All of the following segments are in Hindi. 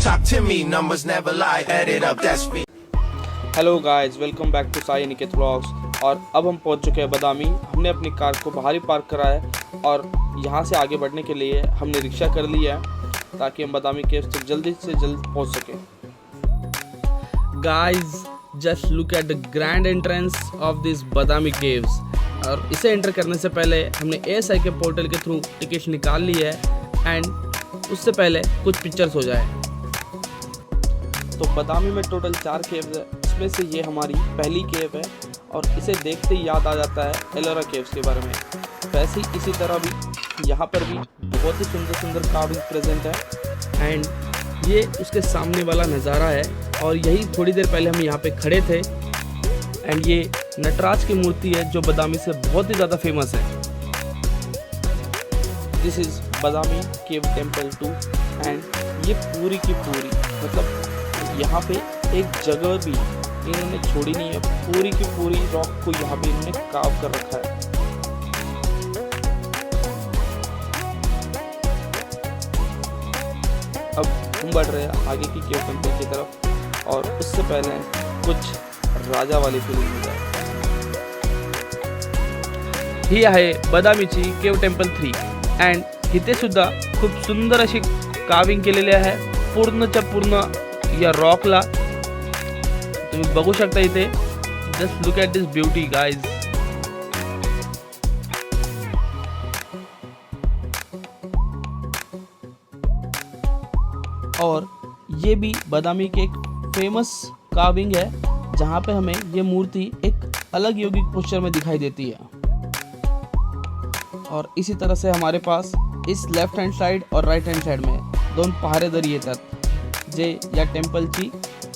Talk to me, numbers never lie. Add it up, that's me. Hello guys, welcome back to Sai Niket vlogs. और अब हम पहुंच चुके हैं बादामी। हमने अपनी कार को बाहर ही पार्क करा है और यहाँ से आगे बढ़ने के लिए हमने रिक्शा कर लिया है ताकि हम बादामी केव्स तक जल्दी से जल्द पहुंच सकें। Guys, just look at the grand entrance of this Badami caves. और इसे एंटर करने से पहले हमने ASI के पोर्टल के थ्रू टिकट निकाल ली है एंड उससे पहले कुछ पिक्चर्स हो जाए। तो बादामी में टोटल 4 केव्स है, इसमें से ये हमारी पहली केव है और इसे देखते ही याद आ जाता है एलोरा केव्स के बारे में। वैसे ही इसी तरह भी यहाँ पर भी बहुत ही सुंदर सुंदर कार्विंग प्रेजेंट है एंड ये उसके सामने वाला नज़ारा है। और यही थोड़ी देर पहले हम यहाँ पे खड़े थे एंड ये नटराज की मूर्ति है जो बादामी से बहुत ही ज़्यादा फेमस है। This is Badami cave temple 2 and ये पूरी की पूरी मतलब यहाँ पे एक जगह भी इन्होंने छोड़ी नहीं है, पूरी की पूरी रॉक को यहाँ पे इन्होंने कार्व कर रखा है। अब हम बढ़ रहे हैं आगे की केव टेम्पल की तरफ और उससे पहले कुछ राजा वाली फीलिंग हो जाए। ही आहे बादामीची केव टेम्पल 3 एंड इथे सुद्धा खूप सुंदर अशी कार्विंग केलेली आहे पूर्णच्या पूर्ण या रॉकला। तुम्ही बघू शकता इथे। Just look at this beauty guys. और ये भी बादामी के एक फेमस कार्विंग है जहाँ पे हमें ये मूर्ति एक अलग योगिक पोस्चर में दिखाई देती है। और इसी तरह से हमारे पास इस लेफ्ट हैंड साइड और राइट हैंड साइड में दोन पहारेदरी येतात जे या टेम्पलची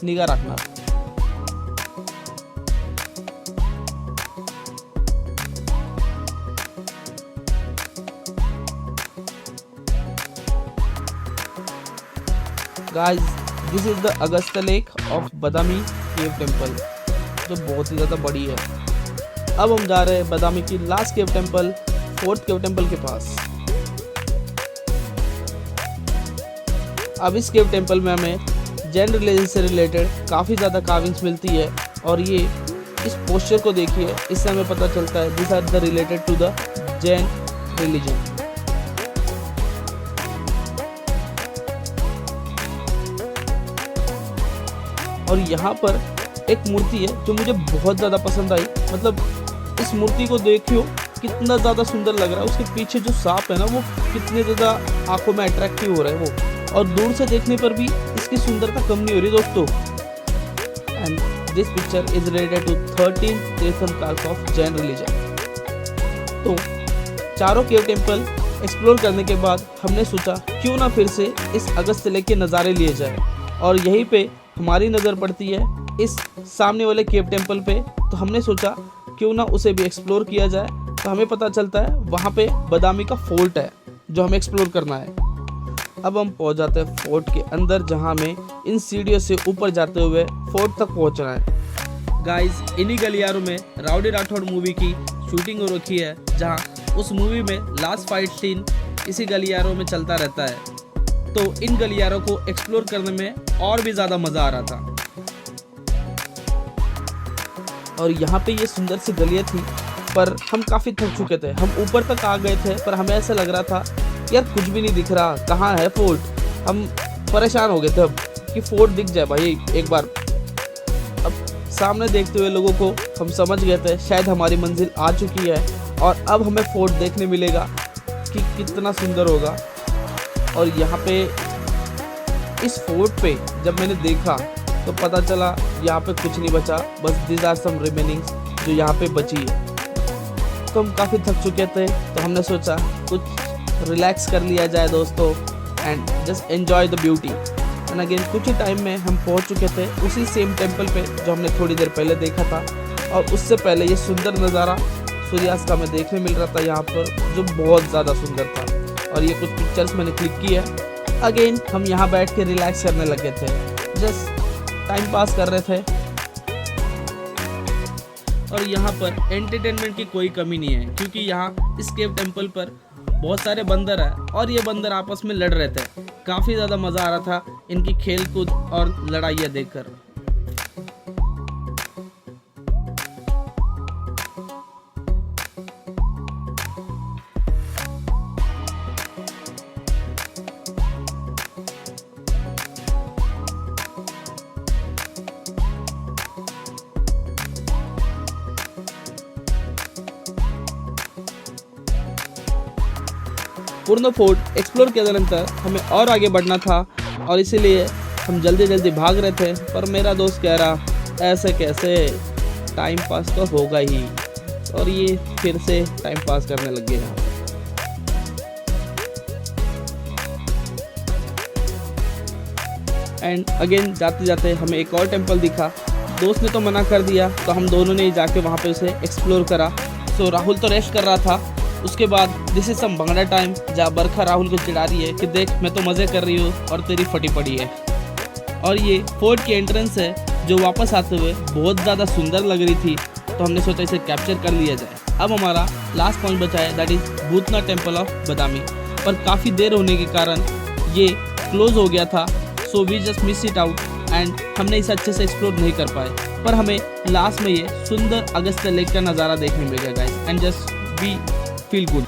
निगा राखणार। Guys, this is the Agastya lake of Badami cave temple जो बहुत ही ज़्यादा बड़ी है। अब हम जा रहे हैं बादामी की last cave temple, 4th cave temple के पास। अब इस केव टेम्पल में हमें जैन रिलीजन से रिलेटेड काफ़ी ज़्यादा कार्विंग्स मिलती है और ये इस पोस्चर को देखिए, इससे हमें पता चलता है this are the related to the Jain religion. और यहाँ पर एक मूर्ति है जो मुझे बहुत ज़्यादा पसंद आई। मतलब इस मूर्ति को देखियो कितना ज़्यादा सुंदर लग रहा है। उसके पीछे जो सांप है ना वो कितने ज़्यादा आंखों में अट्रैक्टिव हो रहा है वो, और दूर से देखने पर भी इसकी सुंदरता कम नहीं हो रही दोस्तों। And this picture is related to 13 tirthankars of Jain religion. तो चारों केव टेम्पल एक्सप्लोर करने के बाद हमने सोचा क्यों ना फिर से इस अगस्त्य लेक के नज़ारे लिए जाए। और यहीं पे हमारी नज़र पड़ती है इस सामने वाले केव टेम्पल पे, तो हमने सोचा क्यों ना उसे भी एक्सप्लोर किया जाए। तो हमें पता चलता है वहाँ पे बादामी का फोर्ट है जो हमें एक्सप्लोर करना है। अब हम पहुँच जाते हैं फोर्ट के अंदर जहाँ हमें इन सीढ़ियों से ऊपर जाते हुए फोर्ट तक पहुँचना है। गाइस, इन्हीं गलियारों में राउडी राठौड़ मूवी की शूटिंग हो रखी है जहाँ उस मूवी में लास्ट फाइट सीन इसी गलियारों में चलता रहता है। तो इन गलियारों को एक्सप्लोर करने में और भी ज़्यादा मज़ा आ रहा था। और यहाँ पे ये सुंदर सी गलियाँ थी पर हम काफ़ी थक चुके थे। हम ऊपर तक आ गए थे पर हमें ऐसा लग रहा था यार कुछ भी नहीं दिख रहा, कहाँ है फोर्ट। हम परेशान हो गए थे अब कि फोर्ट दिख जाए भाई एक बार। अब सामने देखते हुए लोगों को हम समझ गए थे शायद हमारी मंजिल आ चुकी है और अब हमें फोर्ट देखने मिलेगा कि कितना सुंदर होगा। और यहाँ पे इस फोर्ट पे जब मैंने देखा तो पता चला यहाँ पे कुछ नहीं बचा, बस दिस आर सम रिमेनिंग्स जो यहाँ पे बची है। तो हम काफ़ी थक चुके थे तो हमने सोचा कुछ रिलैक्स कर लिया जाए दोस्तों and just enjoy the beauty. And again कुछ ही टाइम में हम पहुँच चुके थे उसी सेम टेम्पल पे जो हमने थोड़ी देर पहले देखा था। और उससे पहले ये सुंदर नज़ारा सूर्यास्त का हमें देखने मिल रहा था यहाँ पर जो बहुत ज़्यादा सुंदर था। और ये कुछ पिक्चर्स मैंने क्लिक की है। अगेन हम यहाँ बैठ के रिलैक्स करने लगे थे, जस्ट टाइम पास कर रहे थे। और यहाँ पर एंटरटेनमेंट की कोई कमी नहीं है क्योंकि यहाँ इस केव टेम्पल पर बहुत सारे बंदर है और ये बंदर आपस में लड़ रहे थे। काफ़ी ज़्यादा मज़ा आ रहा था इनकी खेल कूद और लड़ाइयाँ देखकर। पूर्ण फोर्ट एक्सप्लोर कियानंतर हमें और आगे बढ़ना था और इसीलिए हम जल्दी जल्दी भाग रहे थे, पर मेरा दोस्त कह रहा ऐसे कैसे, टाइम पास तो होगा ही, और ये फिर से टाइम पास करने लग गए। एंड अगेन जाते जाते हमें एक और टेम्पल दिखा। दोस्त ने तो मना कर दिया, तो हम दोनों ने जाके वहाँ पे उसे एक्सप्लोर करा। सो राहुल तो रेस्ट कर रहा था। उसके बाद this is some bhangra time, जहाँ बरखा राहुल को चिढ़ा रही है कि देख मैं तो मज़े कर रही हूँ और तेरी फटी पड़ी है। और ये फोर्ट की एंट्रेंस है जो वापस आते हुए बहुत ज़्यादा सुंदर लग रही थी, तो हमने सोचा इसे कैप्चर कर लिया जाए। अब हमारा लास्ट पॉइंट बचा है, that is Bhootnath temple of Badami. पर काफ़ी देर होने के कारण ये क्लोज हो गया था, so we just miss it out and हमने इसे अच्छे से एक्सप्लोर नहीं कर पाए। पर हमें लास्ट में ये सुंदर अगस्त्य लेक का नज़ारा देखने मिलेगा guys, and just be feel good.